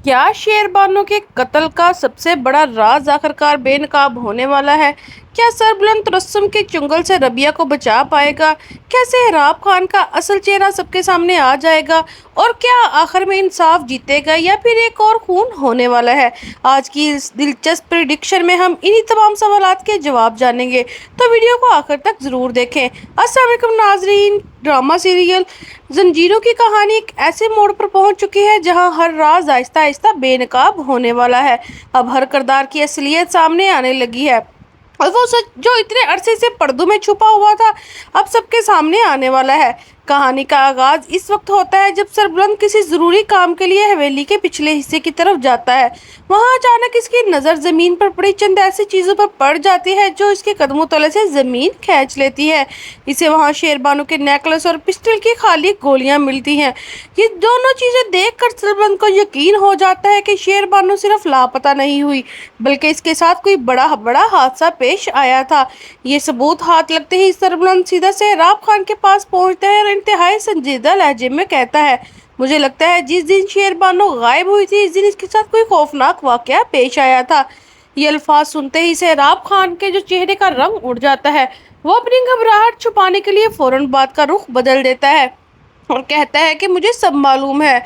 क्या शेरबानो के कत्ल का सबसे बड़ा राज आखिरकार बेनकाब होने वाला है? क्या सरबुलंद तबस्सुम के चंगुल से रबिया को बचा पाएगा? क्या सेहराब खान का असल चेहरा सबके सामने आ जाएगा? और क्या आखिर में इंसाफ जीतेगा या फिर एक और खून होने वाला है? आज की इस दिलचस्प प्रेडिक्शन में हम इन्हीं तमाम सवालात के जवाब जानेंगे, तो वीडियो को आखिर तक जरूर देखें। अस्सलाम वालेकुम नाजरीन। ड्रामा सीरियल जंजीरों की कहानी एक ऐसे मोड़ पर पहुंच चुकी है जहां हर राज आहिस्ता आहिस्ता बेनकाब होने वाला है। अब हर किरदार की असलियत सामने आने लगी है और वो सच जो इतने अरसे से पर्दों में छुपा हुआ था अब सबके सामने आने वाला है। कहानी का आगाज इस वक्त होता है जब सरबुलंद किसी जरूरी काम के लिए हवेली के पिछले हिस्से की तरफ जाता है। वहां अचानक इसकी नजर जमीन पर पड़ी चंद ऐसी चीजों पर पड़ जाती है जो इसके कदमों तले से जमीन खींच लेती है। इसे वहां शेरबानो के नेकलेस और पिस्टल की खाली गोलियां मिलती हैं। ये दोनों चीजें देखकर सरबुलंद को यकीन हो जाता है कि शेरबानो सिर्फ लापता नहीं हुई बल्कि इसके साथ कोई बड़ा बड़ा हादसा पेश आया था। ये सबूत हाथ लगते ही सरबुलंद सीधा सेहराब खान के पास पहुंचता है और इंतहाई संजीदा लहजे में कहता है, मुझे लगता है जिस दिन शेरबानो गायब हुई थी इस दिन इसके साथ कोई खौफनाक वाकया पेश आया था। ये अल्फाज सुनते ही सेहराब खान के जो चेहरे का रंग उड़ जाता है। वो अपनी घबराहट छुपाने के लिए फौरन बात का रुख बदल देता है और कहता है कि मुझे सब मालूम है।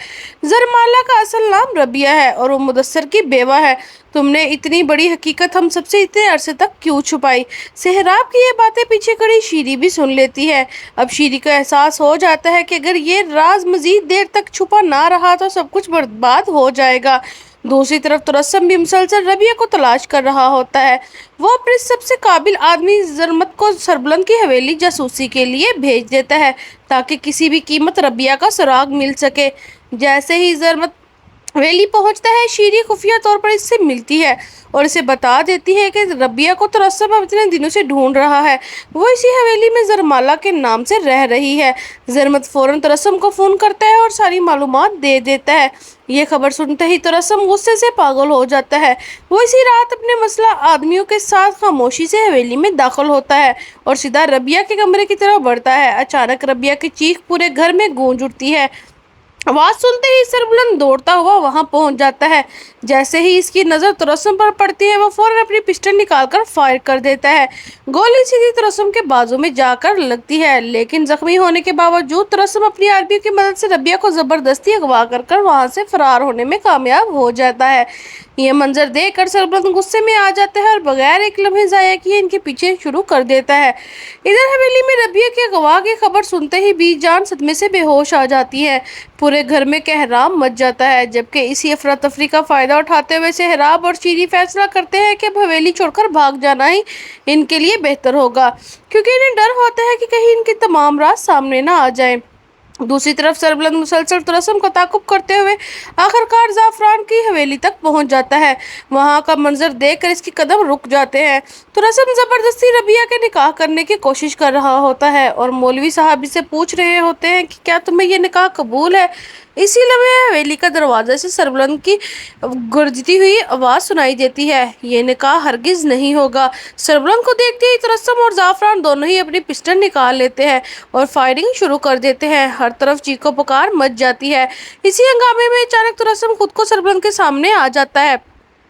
जरमाला का असल नाम रबिया है और वो मुदस्सर की बेवा है। तुमने इतनी बड़ी हकीकत हम सबसे इतने अरसे तक क्यों छुपाई? सेहराब की ये बातें पीछे खड़ी शीरी भी सुन लेती है। अब शीरी को एहसास हो जाता है कि अगर ये राज मजीद देर तक छुपा ना रहा तो सब कुछ बर्बाद हो जाएगा। दूसरी तरफ तबस्सुम भी मुसलसल रबिया को तलाश कर रहा होता है। वो अपने सबसे काबिल आदमी जरमत को सरबुलंद की हवेली जासूसी के लिए भेज देता है ताकि किसी भी कीमत रबिया का सुराग मिल सके। जैसे ही जरमत हवेली पहुंचता है शीरी खुफिया तौर पर इससे मिलती है और इसे बता देती है कि रबिया को तबस्सुम अब इतने दिनों से ढूंढ रहा है। वो इसी हवेली में जरमाला के नाम से रह रही है। जरमत फौरन तबस्सुम को फोन करता है और सारी मालूमात दे देता है। ये खबर सुनते ही तबस्सुम गुस्से से पागल हो जाता है। वो इसी रात अपने मसला आदमियों के साथ खामोशी से हवेली में दाखिल होता है और सीधा रबिया के कमरे की तरफ बढ़ता है। अचानक रबिया की चीख पूरे घर में गूंज उठती है। आवाज सुनते ही सरबुलंद दौड़ता हुआ वहां पहुंच जाता है। जैसे ही इसकी नजर तबस्सुम पर पड़ती है वो फौरन अपनी पिस्टल निकालकर फायर कर देता है। गोली सीधी तबस्सुम के बाजू में जाकर लगती है, लेकिन जख्मी होने के बावजूद तबस्सुम अपनी आदमी की मदद से रबिया को जबरदस्ती अगवा कर वहां से फरार होने में कामयाब हो जाता है। ये मंजर देखकर सरबुलंद गुस्से में आ जाता है और बगैर एक लम्हे जाया किए इनके पीछे शुरू कर देता है। इधर हवेली में रबिया के अगवा की खबर सुनते ही बीजान सदमे से बेहोश आ जाती है। पूरे घर में कहराम मच जाता है, जबकि इसी अफरा तफरी का फायदा उठाते हुए सेहराब और शीरी फैसला करते हैं कि अब हवेली छोड़कर भाग जाना ही इनके लिए बेहतर होगा, क्योंकि इन्हें डर होता है कि कहीं इनके तमाम राज सामने ना आ जाए। दूसरी तरफ सरबुलंद मुसलसल तबस्सुम का ताकुब करते हुए आखिरकार जाफरान की हवेली तक पहुंच जाता है। वहां का मंजर देखकर इसके कदम रुक जाते हैं। तबस्सुम जबरदस्ती रबिया के निकाह करने की कोशिश कर रहा होता है और मौलवी साहब से पूछ रहे होते हैं कि क्या तुम्हें ये निकाह कबूल है। इसी लम्हे हवेली का दरवाजे से सरबुलंद की गरजती हुई आवाज़ सुनाई देती है, ये निकाह हरगिज़ नहीं होगा। सरबुलंद को देखते ही तबस्सुम और जाफरान दोनों ही अपनी पिस्टल निकाल लेते हैं और फायरिंग शुरू कर देते हैं। हर तरफ चीखो पुकार मच जाती है। इसी हंगामे में अचानक तबस्सुम खुद को सरबुलंद के सामने आ जाता है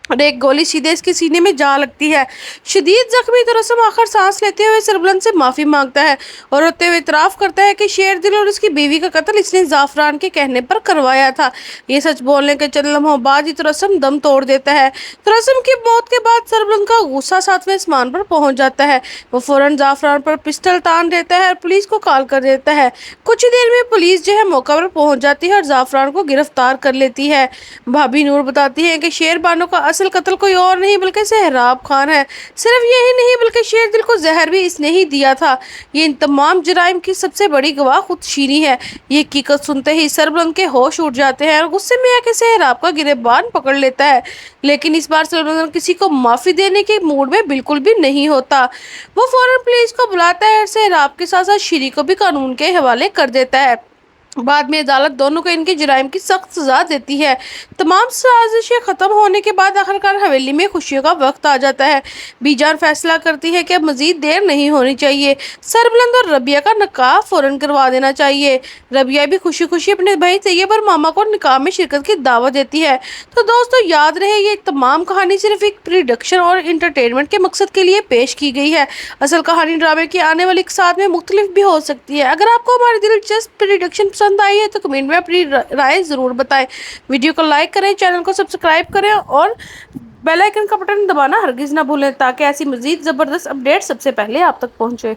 और एक गोली सीधे इसके सीने में जा लगती है। शदीद जख्मी तबस्सुम आखिर सांस लेते हुए सरबुलंद से माफ़ी मांगता है और रोते हुए इतराफ़ करता है कि शेरदिल और उसकी बीवी का कत्ल इसने जाफरान के कहने पर करवाया था। ये सच बोलने के चंद लम्हों बाद ही तबस्सुम दम तोड़ देता है। तबस्सुम की मौत के बाद सरबुलंद का गुस्सा 7वें आसमान पर पहुंच जाता है। वो फौरन जाफरान पर पिस्टल तान देता है और पुलिस को कॉल कर देता है। कुछ ही देर में पुलिस जो है मौका पर पहुँच जाती है और जाफरान को गिरफ्तार कर लेती है। भाभी नूर बताती है कि शेरबानो का असल कत्ल कोई और नहीं बल्कि सेहराब खान है। सिर्फ यही नहीं बल्कि शेरदिल को जहर भी इसने ही दिया था। ये इन तमाम जराइम की सबसे बड़ी गवाह खुद शीरी है। ये हकीकत सुनते ही सरबुलंद के होश उड़ जाते हैं और गुस्से में आके सेहराब का गिरेबान पकड़ लेता है, लेकिन इस बार सरबुलंद किसी को माफ़ी देने के मूड में बिल्कुल भी नहीं होता। वो फौरन पुलिस को बुलाता है और सेहराब के साथ साथ शीरी को भी कानून के हवाले कर देता है। بعد میں عدالت دونوں کو انکے جرائم کی سخت سزا دیتی ہے۔ تمام سازشیں ختم ہونے کے بعد آخرکار حویلی میں خوشیوں کا وقت آ جاتا ہے۔ بی جان فیصلہ کرتی ہے کہ اب مزید دیر نہیں ہونی چاہیے، سربلند اور ربیہ کا نکاح فوراً کروا دینا چاہیے۔ ربیہ بھی خوشی خوشی اپنے بھائی طیب اور ماما کو نکاح میں شرکت کی دعوت دیتی ہے۔ تو دوستو یاد رہے، یہ تمام کہانی صرف ایک پروڈکشن اور انٹرٹینمنٹ کے مقصد کے لیے پیش کی گئی ہے۔ اصل کہانی ڈرامے کی آنے والی اقساط میں مختلف بھی ہو سکتی ہے۔ اگر آپ کو ہماری دلچسپ پروڈکشن پسند آئی ہے تو کمنٹ میں اپنی رائے ضرور بتائیں۔ ویڈیو کو لائک کریں، چینل کو سبسکرائب کریں اور بیل آئیکن کا بٹن دبانا ہرگز نہ بھولیں تاکہ ایسی مزید زبردست اپڈیٹ سب سے پہلے آپ تک پہنچے۔